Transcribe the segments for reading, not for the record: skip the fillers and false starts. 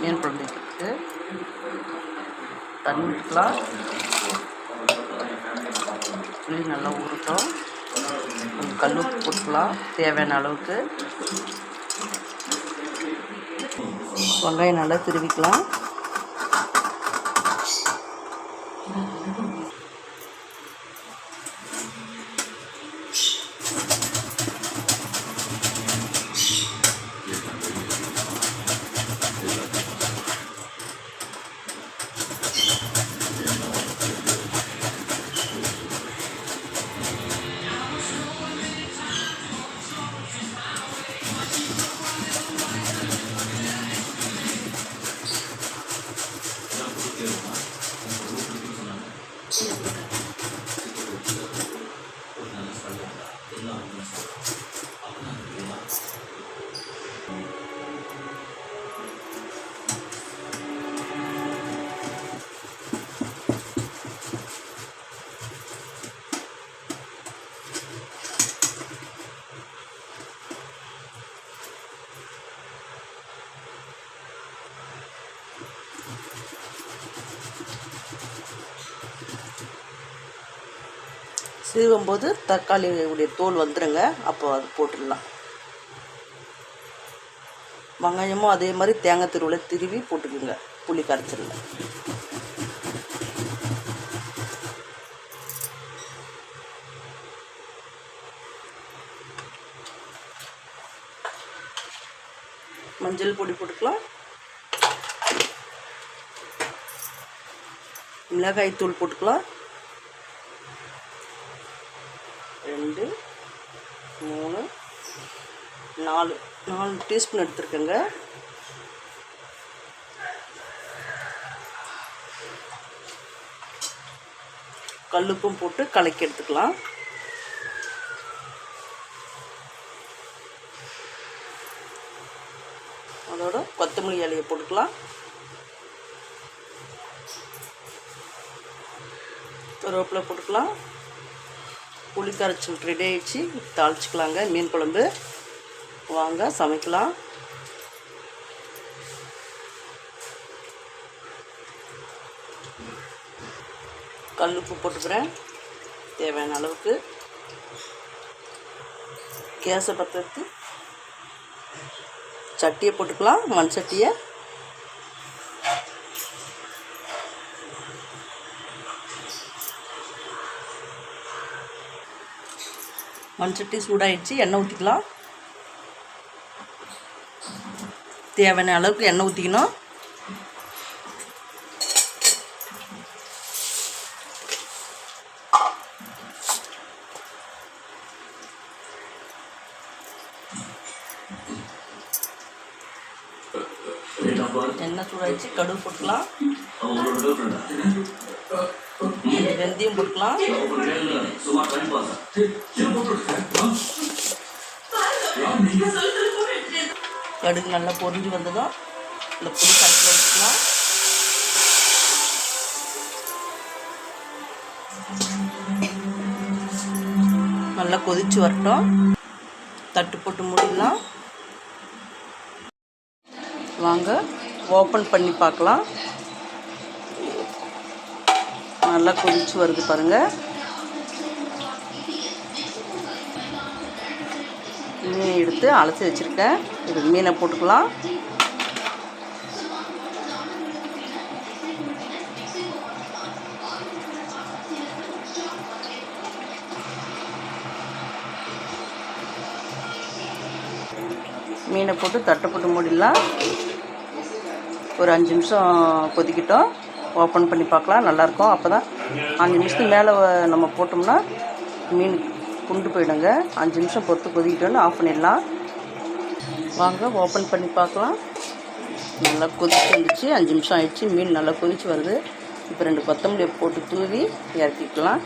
மீன் குழம்பு வைக்கிறதுக்கு தண்ணி ஊற்றலாம். புளி நல்லா ஊறட்டும். கொஞ்சம் கல் உப்பு போட்டுக்கலாம் தேவையான அளவுக்கு. வெங்காயம் நல்லா திருவிக்கலாம். சீவும்போது தக்காளியுடைய தோல் வந்துடுங்க, அப்போ அது போட்டுடலாம். வெங்காயமும் அதே மாதிரி தேங்காய் திருவிழா திருவி போட்டுக்குங்க புளி கரைச்சல்ல. மஞ்சள் பொடி போட்டுக்கலாம். மிளகாய் தூள் போட்டுக்கலாம். 2 3 4 டீஸ்பூன் எடுத்துருக்கேங்க. கல்லுப்பும் போட்டு கலக்கி எடுத்துக்கலாம். அதோட கொத்தமல்லி இலையை போட்டுக்கலாம். கருவேப்பிலை போட்டுக்கலாம். புளி கரைச்சல் ரெடி ஆகிடுச்சு. தாளிச்சிக்கலாங்க மீன் குழம்பு. வாங்க சமைக்கலாம். கல்லுப்பு போட்டுக்கிறேன் தேவையான அளவுக்கு. கேஸை பற்ற வச்சு சட்டியை போட்டுக்கலாம். மண் சட்டியை சூடாகிடுச்சு. எண்ணெய் ஊற்றிக்கலாம். தேவையான அளவுக்கு எண்ணெய் ஊற்றிக்கணும். எண்ணெய் சூடாகிடுச்சு. கடுகு போட்டுக்கலாம். வெந்தயம் போட்டுக்கலாம். கடுகு நல்லா பொரிஞ்சு வந்ததும் இந்த புளி கரைச்சல் வச்சுக்கலாம். நல்லா கொதிச்சு வரட்டும். தட்டு போட்டு மூடிடலாம். வாங்க ஓப்பன் பண்ணி பார்க்கலாம். நல்லா கொதிச்சு வருது பாருங்கள். மீனை எடுத்து அலசி வச்சுருக்கேன். இது மீனை போட்டுக்கலாம். மீனை போட்டு தட்டை போட்டு மூடிடலாம். ஒரு 5 நிமிஷம் கொதிக்கிட்டோம். ஓப்பன் பண்ணி பார்க்கலாம். நல்லாயிருக்கும். அப்போ தான் 5 நிமிஷத்துக்கு மேலே நம்ம போட்டோம்னா மீன் குண்டு போயிடுங்க. 5 நிமிஷம் பொறுத்து கொதிக்கிட்டோன்னு ஆஃப் பண்ணிடலாம். வாங்க ஓப்பன் பண்ணி பார்க்கலாம். நல்லா கொதிச்சு வந்துச்சு. 5 நிமிஷம் ஆயிடுச்சு. மீன் நல்லா கொதிச்சு வருது. இப்போ 2 கொத்தமல்லியை போட்டு தூவி இறக்கிக்கலாம்.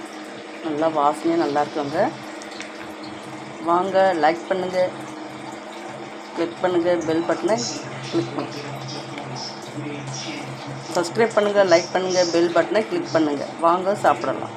நல்லா வாசனையாக நல்லா இருக்குங்க. வாங்க லைக் பண்ணுங்கள், கிளிக் பண்ணுங்கள், பெல் பட்டனை கிளிக் பண்ணுங்கள், சப்ஸ்கிரைப் பண்ணுங்கள், லைக் பண்ணுங்கள், பெல் பட்டனை கிளிக் பண்ணுங்கள். வாங்க சாப்பிடலாம்.